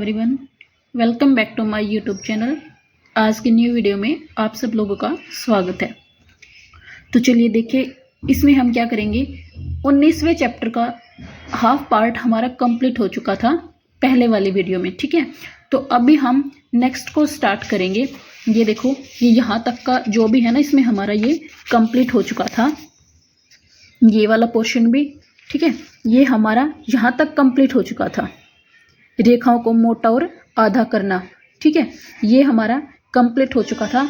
Everyone, welcome back to my YouTube channel. आज की new video में आप सब लोगों का स्वागत है। तो चलिए देखिए इसमें हम क्या करेंगे। 19वें चैप्टर का हाफ पार्ट हमारा कंप्लीट हो चुका था पहले वाली वीडियो में, ठीक है। तो अभी हम नेक्स्ट को स्टार्ट करेंगे। ये देखो, ये यहाँ तक का जो भी है ना, इसमें हमारा ये कंप्लीट हो चुका था, ये वाला पोर्शन भी, ठीक है। ये हमारा यहाँ तक कंप्लीट हो चुका था, रेखाओं को मोटा और आधा करना, ठीक है। ये हमारा कंप्लीट हो चुका था।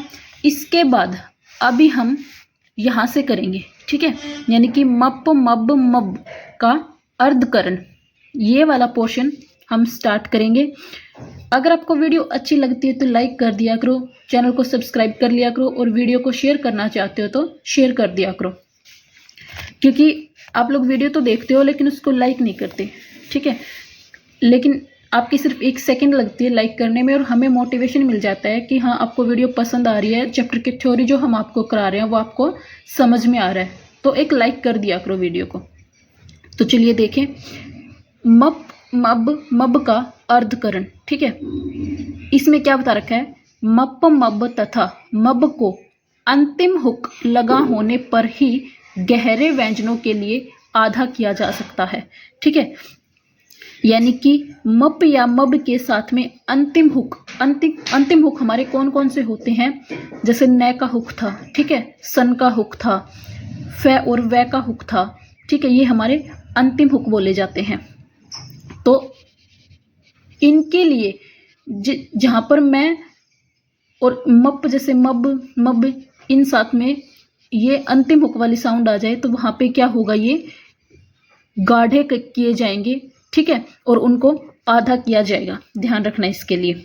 इसके बाद अभी हम यहाँ से करेंगे, ठीक है, यानी कि मप मब मब का अर्धकरण, ये वाला पोर्शन हम स्टार्ट करेंगे। अगर आपको वीडियो अच्छी लगती है तो लाइक कर दिया करो, चैनल को सब्सक्राइब कर लिया करो और वीडियो को शेयर करना चाहते हो तो शेयर कर दिया करो, क्योंकि आप लोग वीडियो तो देखते हो लेकिन उसको लाइक नहीं करते, ठीक है। लेकिन आपकी सिर्फ 1 सेकंड लगती है लाइक करने में और हमें मोटिवेशन मिल जाता है कि हाँ आपको वीडियो पसंद आ रही है, चैप्टर की थ्योरी जो हम आपको करा रहे हैं वो आपको समझ में आ रहा है, तो एक लाइक कर दिया करो वीडियो को। तो चलिए देखें, मप मब मब का अर्धकरण, ठीक है। इसमें क्या बता रखा है, मप मब तथा मब को अंतिम हुक लगा होने पर ही गहरे व्यंजनों के लिए आधा किया जा सकता है, ठीक है। यानी कि मप या मब के साथ में अंतिम हुक हमारे कौन कौन से होते हैं, जैसे न का हुक था, ठीक है, सन का हुक था, फे और वे का हुक था, ठीक है। ये हमारे अंतिम हुक बोले जाते हैं। तो इनके लिए जहाँ पर मैं और मप, जैसे मब इन साथ में ये अंतिम हुक वाली साउंड आ जाए तो वहाँ पे क्या होगा, ये गाढ़े किए जाएंगे, ठीक है, और उनको आधा किया जाएगा, ध्यान रखना इसके लिए।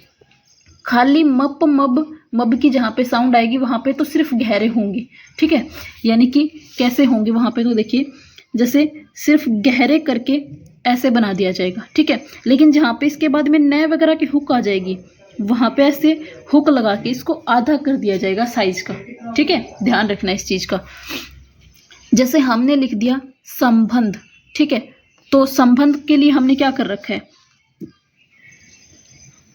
खाली मप मब मब की जहाँ पे साउंड आएगी वहाँ पे तो सिर्फ गहरे होंगे, ठीक है। यानी कि कैसे होंगे वहाँ पे, तो देखिए जैसे सिर्फ गहरे करके ऐसे बना दिया जाएगा, ठीक है। लेकिन जहाँ पे इसके बाद में नए वगैरह की हुक आ जाएगी वहाँ पे ऐसे हुक लगा के इसको आधा कर दिया जाएगा साइज का, ठीक है। ध्यान रखना इस चीज का। जैसे हमने लिख दिया संबंध, ठीक है, तो संबंध के लिए हमने क्या कर रखा है,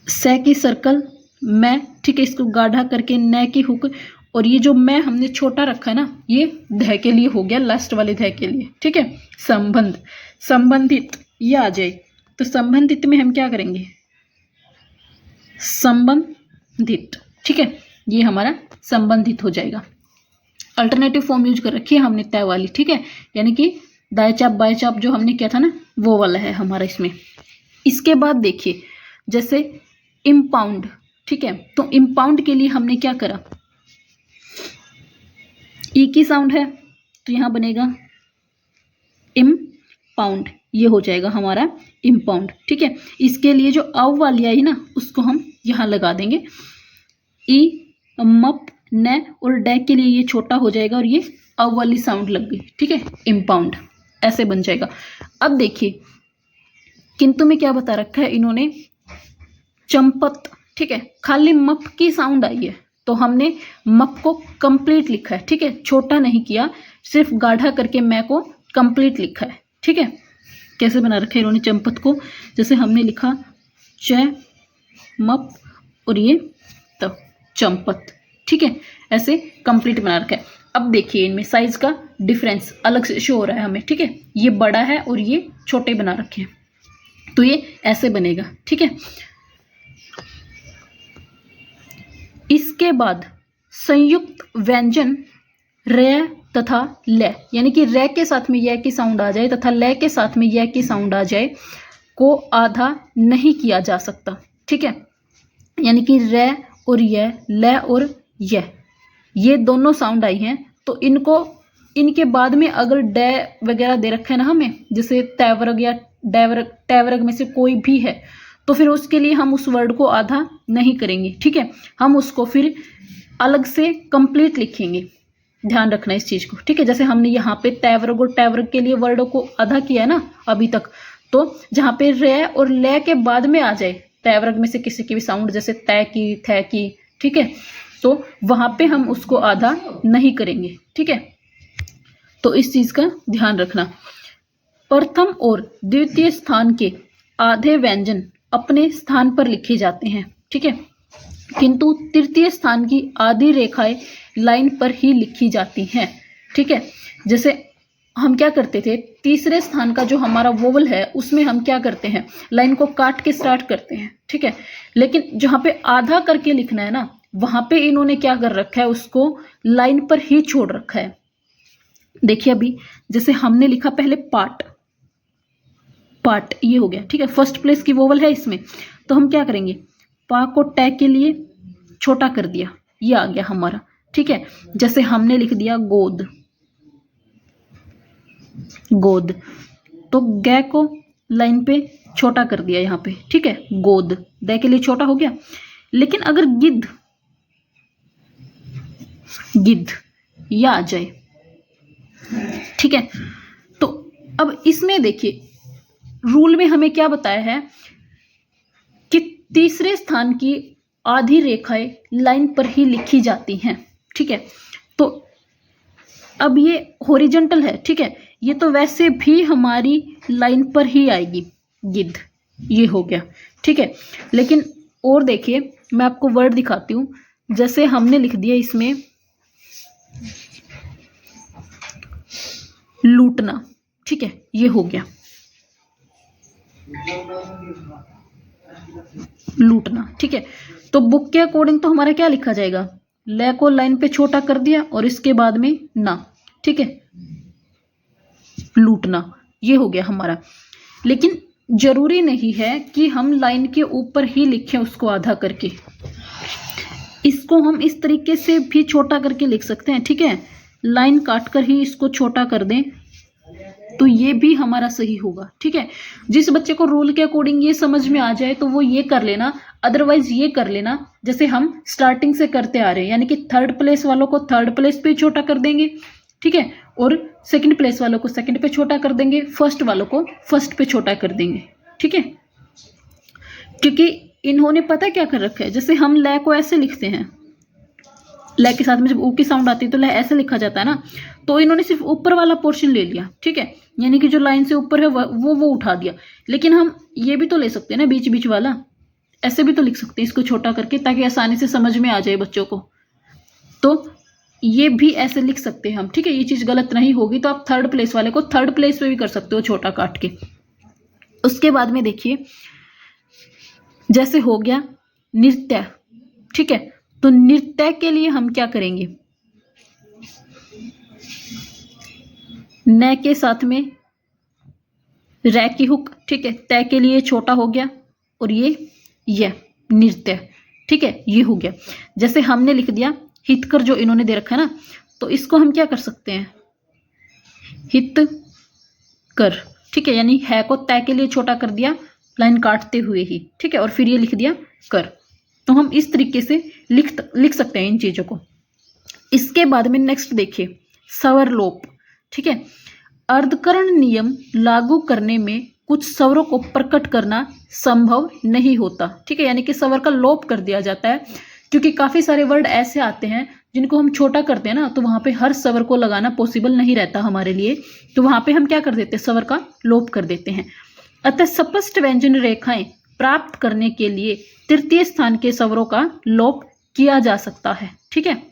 से की सर्कल, मैं, ठीक है, इसको गाढ़ा करके न की हुक, और ये जो मैं हमने छोटा रखा है ना, ये ध के लिए हो गया, लास्ट वाले ध के लिए, ठीक है। संबंध, संबंधित ये आ जाए तो संबंधित में हम क्या करेंगे, संबंधित, ठीक है, ये हमारा संबंधित हो जाएगा। अल्टरनेटिव फॉर्म यूज कर रखी है हमने तय वाली, ठीक है, यानी कि दाएं चाप बाएं चाप जो हमने किया था ना वो वाला है हमारा इसमें। इसके बाद देखिए जैसे इम्पाउंड, ठीक है, तो इम्पाउंड के लिए हमने क्या करा, ई की साउंड है तो यहां बनेगा इम्पाउंड, ये हो जाएगा हमारा इम्पाउंड, ठीक है। इसके लिए जो अव वाली आई ना उसको हम यहां लगा देंगे, ई मप न और डै के लिए ये छोटा हो जाएगा और ये अव वाली साउंड लग गई, ठीक है, इम्पाउंड ऐसे बन जाएगा। अब देखिए किंतु में क्या बता रखा है इन्होंने, चंपत, ठीक है, खाली मप की साउंड आई है तो हमने मप को कंप्लीट लिखा है, ठीक है, छोटा नहीं किया, सिर्फ गाढ़ा करके मैं को कंप्लीट लिखा है, ठीक है। कैसे बना रखा है इन्होंने चंपत को, जैसे हमने लिखा च मप और ये तो चंपत, ठीक है, ऐसे कंप्लीट बना रखा है। अब देखिए इनमें साइज का डिफरेंस अलग से शो हो रहा है हमें, ठीक है, ये बड़ा है और ये छोटे बना रखे हैं, तो ये ऐसे बनेगा, ठीक है। इसके बाद संयुक्त व्यंजन रे तथा ले, यानी कि रे के साथ में य की साउंड आ जाए तथा ले के साथ में य की साउंड आ जाए को आधा नहीं किया जा सकता, ठीक है। यानी कि रे और य, ले और ये दोनों साउंड आई हैं तो इनको, इनके बाद में अगर डे वगैरह दे रखा है ना हमें, जैसे तैवर्ग या टैवर्ग में से कोई भी है, तो फिर उसके लिए हम उस वर्ड को आधा नहीं करेंगे, ठीक है, हम उसको फिर अलग से कंप्लीट लिखेंगे, ध्यान रखना इस चीज को, ठीक है। जैसे हमने यहाँ पे तैवर्ग और टैवर्ग के लिए वर्डों को आधा किया है ना अभी तक, तो जहाँ पे रे और ले के बाद में आ जाए तैवर्ग में से किसी की भी साउंड, जैसे तय की, थे की, ठीक है, तो वहां पे हम उसको आधा नहीं करेंगे, ठीक है। तो इस चीज का ध्यान रखना। प्रथम और द्वितीय स्थान के आधे व्यंजन अपने स्थान पर लिखे जाते हैं, ठीक है, किंतु तृतीय स्थान की आधी रेखाएं लाइन पर ही लिखी जाती हैं, ठीक है। जैसे हम क्या करते थे, तीसरे स्थान का जो हमारा वोवल है उसमें हम क्या करते हैं, लाइन को काट के स्टार्ट करते हैं, ठीक है। लेकिन जहां पे आधा करके लिखना है ना, वहां पे इन्होंने क्या कर रखा है, उसको लाइन पर ही छोड़ रखा है। देखिए अभी जैसे हमने लिखा पहले पार्ट, पार्ट ये हो गया, ठीक है, फर्स्ट प्लेस की वोवल है इसमें, तो हम क्या करेंगे, पा को टैग के लिए छोटा कर दिया, ये आ गया हमारा, ठीक है। जैसे हमने लिख दिया गोद, गोद, तो ग को लाइन पे छोटा कर दिया यहाँ पे, ठीक है, गोद, द के लिए छोटा हो गया। लेकिन अगर गिद्ध, गिद्ध या आ जाए, ठीक है, तो अब इसमें देखिए रूल में हमें क्या बताया है कि तीसरे स्थान की आधी रेखाएं लाइन पर ही लिखी जाती हैं, ठीक है। तो अब ये हॉरिजॉन्टल है, ठीक है, ये तो वैसे भी हमारी लाइन पर ही आएगी, गिद्ध, ये हो गया, ठीक है। लेकिन और देखिए मैं आपको वर्ड दिखाती हूं, जैसे हमने लिख दिया इसमें लूटना, ठीक है, ये हो गया लूटना, ठीक है। तो बुक के अकॉर्डिंग तो हमारा क्या लिखा जाएगा, ले को लाइन पे छोटा कर दिया और इसके बाद में ना, ठीक है, लूटना, ये हो गया हमारा। लेकिन जरूरी नहीं है कि हम लाइन के ऊपर ही लिखें उसको आधा करके, इसको हम इस तरीके से भी छोटा करके लिख सकते हैं, ठीक है, लाइन काट कर ही इसको छोटा कर दें तो ये भी हमारा सही होगा, ठीक है। जिस बच्चे को रूल के अकॉर्डिंग ये समझ में आ जाए तो वो ये कर लेना, अदरवाइज ये कर लेना जैसे हम स्टार्टिंग से करते आ रहे हैं, यानी कि थर्ड प्लेस वालों को थर्ड प्लेस पे छोटा कर देंगे, ठीक है, और सेकंड प्लेस वालों को सेकंड पे छोटा कर देंगे, फर्स्ट वालों को फर्स्ट पे छोटा कर देंगे, ठीक है। क्योंकि इन्होंने पता क्या कर रखा है, जैसे हम ले को ऐसे लिखते हैं, ले के साथ में जब ऊ की साउंड आती है तो ले ऐसे लिखा जाता है ना, तो इन्होंने सिर्फ ऊपर वाला पोर्शन ले लिया, ठीक है, यानी कि जो लाइन से ऊपर है वो उठा दिया। लेकिन हम ये भी तो ले सकते हैं ना, बीच बीच वाला ऐसे भी तो लिख सकते हैं इसको छोटा करके, ताकि आसानी से समझ में आ जाए बच्चों को। तो ये भी ऐसे लिख सकते हैं हम, ठीक है, ये चीज गलत नहीं होगी। तो आप थर्ड प्लेस वाले को थर्ड प्लेस पे भी कर सकते हो छोटा काट के। उसके बाद में देखिए जैसे हो गया नृत्य, ठीक है, तो नृत्य के लिए हम क्या करेंगे, न के साथ में रै की हुक, ठीक है, तय के लिए छोटा हो गया और ये नृत्य, ठीक है, ये हो गया। जैसे हमने लिख दिया हितकर, जो इन्होंने दे रखा है ना, तो इसको हम क्या कर सकते हैं, हित कर, ठीक है, यानी है को तय के लिए छोटा कर दिया लाइन काटते हुए ही, ठीक है, और फिर ये लिख दिया कर। तो हम इस तरीके से लिख सकते हैं इन चीजों को। इसके बाद में नेक्स्ट देखिए स्वर लोप, ठीक है, अर्धकरण नियम लागू करने में कुछ स्वरों को प्रकट करना संभव नहीं होता, ठीक है, यानी कि स्वर का लोप कर दिया जाता है, क्योंकि काफी सारे वर्ड ऐसे आते हैं जिनको हम छोटा करते हैं ना, तो वहां पे हर स्वर को लगाना पॉसिबल नहीं रहता हमारे लिए, तो वहां पे हम क्या कर देते हैं, स्वर का लोप कर देते हैं। अतः स्पष्ट व्यंजन रेखाएं प्राप्त करने के लिए तृतीय स्थान के स्वरों का लोप किया जा सकता है, ठीक है,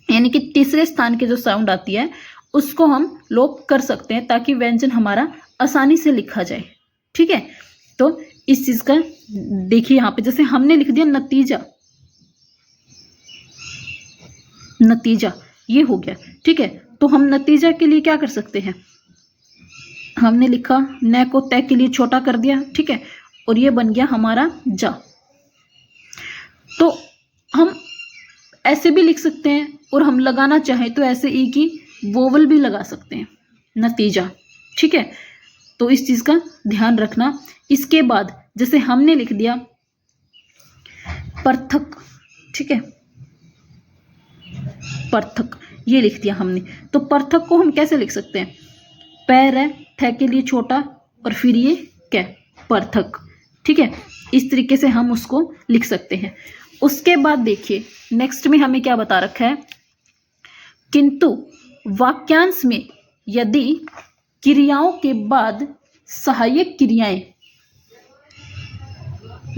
यानी कि तीसरे स्थान के जो साउंड आती है उसको हम लोप कर सकते हैं ताकि व्यंजन हमारा आसानी से लिखा जाए, ठीक है। तो इस चीज का देखिए यहाँ पे जैसे हमने लिख दिया नतीजा, नतीजा ये हो गया, ठीक है, तो हम नतीजा के लिए क्या कर सकते हैं, हमने लिखा न को तय के लिए छोटा कर दिया, ठीक है, और ये बन गया हमारा जा। तो हम ऐसे भी लिख सकते हैं और हम लगाना चाहें तो ऐसे ई की वोवल भी लगा सकते हैं, नतीजा, ठीक है, तो इस चीज का ध्यान रखना। इसके बाद जैसे हमने लिख दिया पृथक, ठीक है, पृथक ये लिख दिया हमने, तो पृथक को हम कैसे लिख सकते हैं, पैर है ठ के लिए छोटा और फिर ये क्या पृथक, ठीक है, इस तरीके से हम उसको लिख सकते हैं। उसके बाद देखिए नेक्स्ट में हमें क्या बता रखा है, किंतु वाक्यांश में यदि क्रियाओं के बाद सहायक क्रियाएं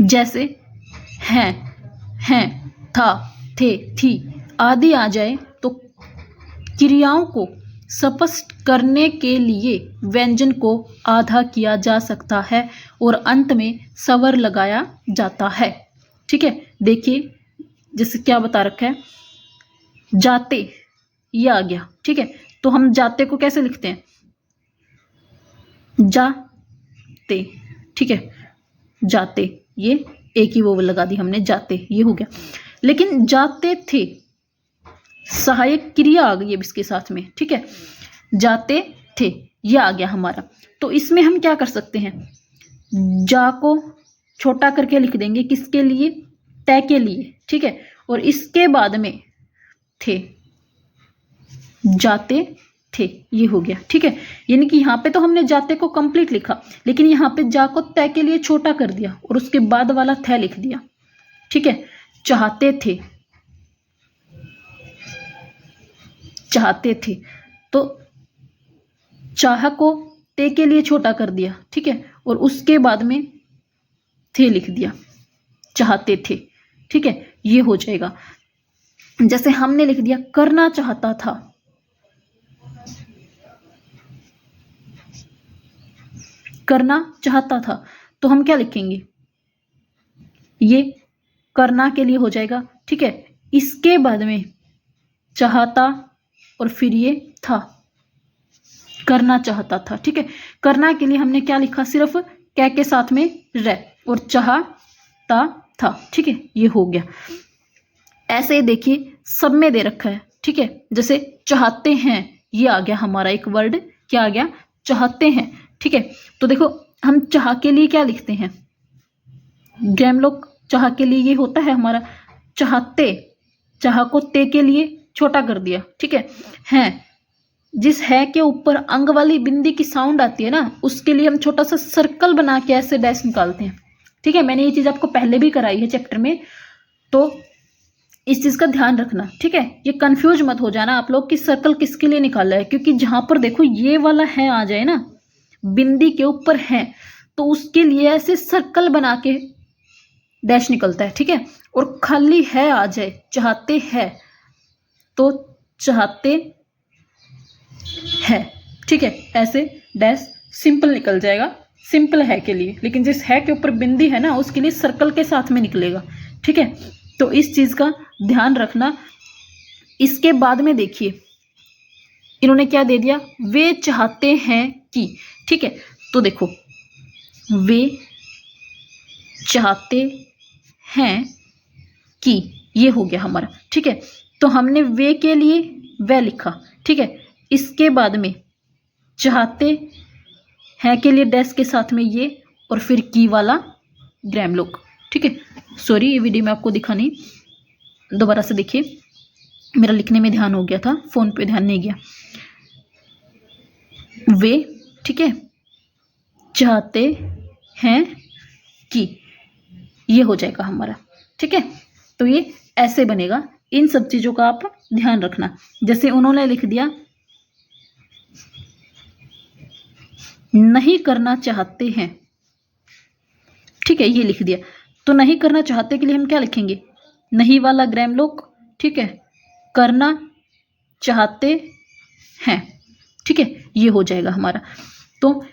जैसे हैं, था, थे, थी आदि आ जाए तो क्रियाओं को स्पष्ट करने के लिए व्यंजन को आधा किया जा सकता है और अंत में स्वर लगाया जाता है। ठीक है, देखिए जैसे क्या बता रखा है, जाते, ये आ गया। ठीक है, तो हम जाते को कैसे लिखते हैं, जाते। ठीक है, जाते, ये एक ही वो लगा दी हमने, जाते, ये हो गया। लेकिन जाते थे, सहायक क्रिया आ गई है इसके साथ में। ठीक है, जाते थे, ये आ गया हमारा। तो इसमें हम क्या कर सकते हैं, जा को छोटा करके लिख देंगे, किसके लिए, तय के लिए। ठीक है, और इसके बाद में थे, जाते थे, ये हो गया। ठीक है, यानी कि यहाँ पे तो हमने जाते को कंप्लीट लिखा, लेकिन यहाँ पे जा को तय के लिए छोटा कर दिया और उसके बाद वाला थे लिख दिया। ठीक है, चाहते थे, चाहते थे, तो चाह को ते के लिए छोटा कर दिया। ठीक है, और उसके बाद में थे लिख दिया, चाहते थे। ठीक है, ये हो जाएगा। जैसे हमने लिख दिया करना चाहता था, करना चाहता था, तो हम क्या लिखेंगे, ये करना के लिए हो जाएगा। ठीक है, इसके बाद में चाहता और फिर ये था, करना चाहता था। ठीक है, करना के लिए हमने क्या लिखा, सिर्फ कै के साथ में रे और चाहता था। ठीक है, ये हो गया। ऐसे देखिए सब में दे रखा है। ठीक है, जैसे चाहते हैं, ये आ गया हमारा एक वर्ड, क्या आ गया, चाहते हैं। ठीक है, तो देखो हम चाह के लिए क्या लिखते हैं, ग्राम लोग चाह के लिए ये होता है हमारा चाहते, चाह को ते के लिए छोटा कर दिया। ठीक है, जिस है के ऊपर अंग वाली बिंदी की साउंड आती है ना, उसके लिए हम छोटा सा सर्कल बना के ऐसे डैश निकालते हैं। ठीक है, मैंने ये चीज आपको पहले भी कराई है चैप्टर में, तो इस चीज का ध्यान रखना। ठीक है, ये कंफ्यूज मत हो जाना आप लोग कि सर्कल किसके लिए निकाला है, क्योंकि जहां पर देखो ये वाला है आ जाए ना, बिंदी के ऊपर है, तो उसके लिए ऐसे सर्कल बना के डैश निकलता है। ठीक है, और खाली है आ जाए, चाहते हैं, तो चाहते है। ठीक है, ऐसे डैश सिंपल निकल जाएगा, सिंपल है के लिए। लेकिन जिस है के ऊपर बिंदी है ना, उसके लिए सर्कल के साथ में निकलेगा। ठीक है, तो इस चीज का ध्यान रखना। इसके बाद में देखिए इन्होंने क्या दे दिया, वे चाहते हैं कि। ठीक है, तो देखो वे चाहते हैं कि, ये हो गया हमारा। ठीक है, तो हमने वे के लिए वह लिखा। ठीक है, इसके बाद में चाहते हैं के लिए डैश के साथ में ये, और फिर की वाला ग्राम लोग। ठीक है, सॉरी ये वीडियो में आपको दिखा नहीं, दोबारा से देखिए, मेरा लिखने में ध्यान हो गया था, फोन पे ध्यान नहीं गया। वे, ठीक है, चाहते हैं कि, ये हो जाएगा हमारा। ठीक है, तो ये ऐसे बनेगा। इन सब चीजों का आप ध्यान रखना। जैसे उन्होंने लिख दिया नहीं करना चाहते हैं। ठीक है, ये लिख दिया, तो नहीं करना चाहते के लिए हम क्या लिखेंगे, नहीं वाला ग्राम लोग। ठीक है, करना चाहते हैं। ठीक है, ये हो जाएगा हमारा। तो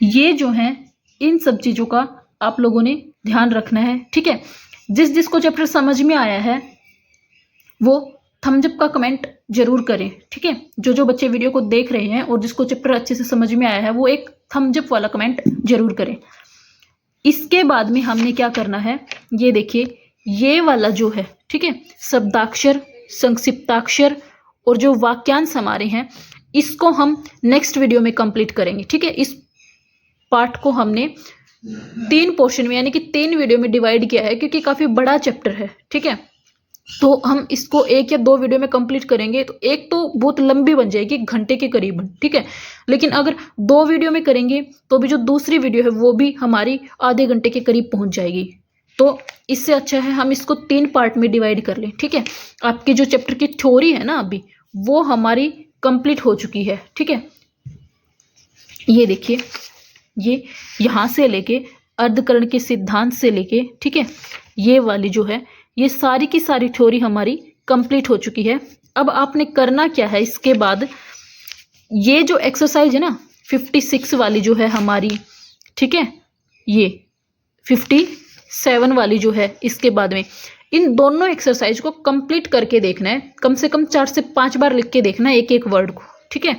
ये जो है इन सब चीजों का आप लोगों ने ध्यान रखना है। ठीक है, जिस जिसको चैप्टर समझ में आया है वो थम्स अप का कमेंट जरूर करें। ठीक है, जो जो बच्चे वीडियो को देख रहे हैं और जिसको चैप्टर अच्छे से समझ में आया है वो एक थम्स अप वाला कमेंट जरूर करें। इसके बाद में हमने क्या करना है, ये देखिए ये वाला जो है, ठीक है, शब्दाक्षर, संक्षिप्ताक्षर और जो वाक्यांश हमारे हैं, इसको हम नेक्स्ट वीडियो में कंप्लीट करेंगे। ठीक है, इस पार्ट को हमने 3 पोर्शन में यानी कि 3 वीडियो में डिवाइड किया है, क्योंकि काफी बड़ा चैप्टर है। ठीक है, तो हम इसको 1 या 2 वीडियो में कंप्लीट करेंगे, तो एक तो बहुत लंबी बन जाएगी, 1 घंटे के करीब। ठीक है, लेकिन अगर 2 वीडियो में करेंगे तो भी जो दूसरी वीडियो है वो भी हमारी आधे घंटे के करीब पहुंच जाएगी। तो इससे अच्छा है हम इसको 3 पार्ट में डिवाइड कर लें। ठीक है, आपकी जो चैप्टर की थ्योरी है ना अभी वो हमारी कंप्लीट हो चुकी है। ठीक है, ये देखिए, ये यहाँ से लेके अर्धकरण के सिद्धांत से लेके, ठीक है, ये वाली जो है, ये सारी की सारी थ्योरी हमारी कंप्लीट हो चुकी है। अब आपने करना क्या है, इसके बाद ये जो एक्सरसाइज है ना 56 वाली जो है हमारी, ठीक है, ये 57 वाली जो है, इसके बाद में इन दोनों एक्सरसाइज को कंप्लीट करके देखना है, कम से कम 4 से 5 बार लिख के देखना है एक एक वर्ड को, ठीक है,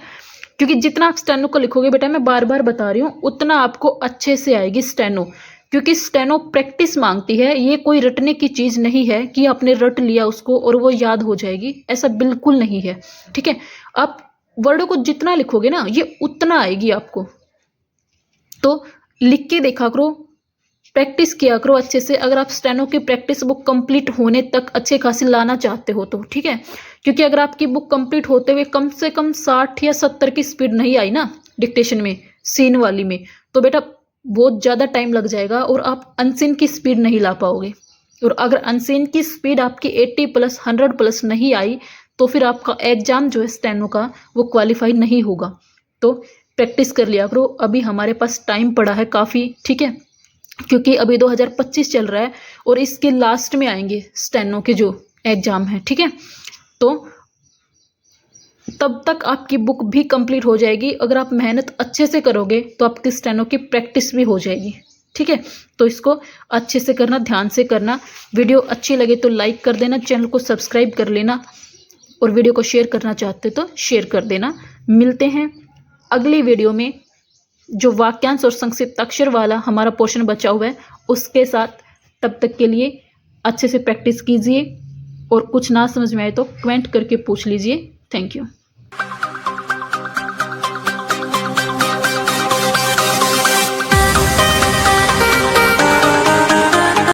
क्योंकि जितना आप स्टेनो को लिखोगे बेटा, मैं बार बार बता रही हूँ, उतना आपको अच्छे से आएगी स्टेनो, क्योंकि स्टेनो प्रैक्टिस मांगती है। ये कोई रटने की चीज़ नहीं है कि आपने रट लिया उसको और वो याद हो जाएगी, ऐसा बिल्कुल नहीं है, ठीक है। आप वर्डों को जितना लिखोगे ना, ये उतना आएगी आपको। तो लिख के देखा करो, प्रैक्टिस किया करो अच्छे से। अगर आप स्टेनो की प्रैक्टिस बुक कंप्लीट होने तक अच्छे खासे लाना चाहते हो तो, ठीक है, क्योंकि अगर आपकी बुक कंप्लीट होते हुए कम से कम 60 या 70 की स्पीड नहीं आई ना डिक्टेशन में, सीन वाली में, तो बेटा बहुत ज़्यादा टाइम लग जाएगा और आप अनसीन की स्पीड नहीं ला पाओगे। और अगर अनसीन की स्पीड आपकी 80+ 100+ नहीं आई तो फिर आपका एग्जाम जो है स्टेनो का वो क्वालिफाई नहीं होगा। तो प्रैक्टिस कर लिया करो, अभी हमारे पास टाइम पड़ा है काफ़ी, ठीक है, क्योंकि अभी 2025 चल रहा है और इसके लास्ट में आएंगे स्टेनो के जो एग्ज़ाम है, ठीक है। तो तब तक आपकी बुक भी कंप्लीट हो जाएगी। अगर आप मेहनत अच्छे से करोगे तो आपकी स्टेनो की प्रैक्टिस भी हो जाएगी, ठीक है। तो इसको अच्छे से करना, ध्यान से करना। वीडियो अच्छी लगे तो लाइक कर देना, चैनल को सब्सक्राइब कर लेना और वीडियो को शेयर करना चाहते तो शेयर कर देना। मिलते हैं अगली वीडियो में, जो वाक्यांश और संक्षिप्ताक्षर वाला हमारा पोर्शन बचा हुआ है उसके साथ। तब तक के लिए अच्छे से प्रैक्टिस कीजिए और कुछ ना समझ में आए तो कमेंट करके पूछ लीजिए। Thank you.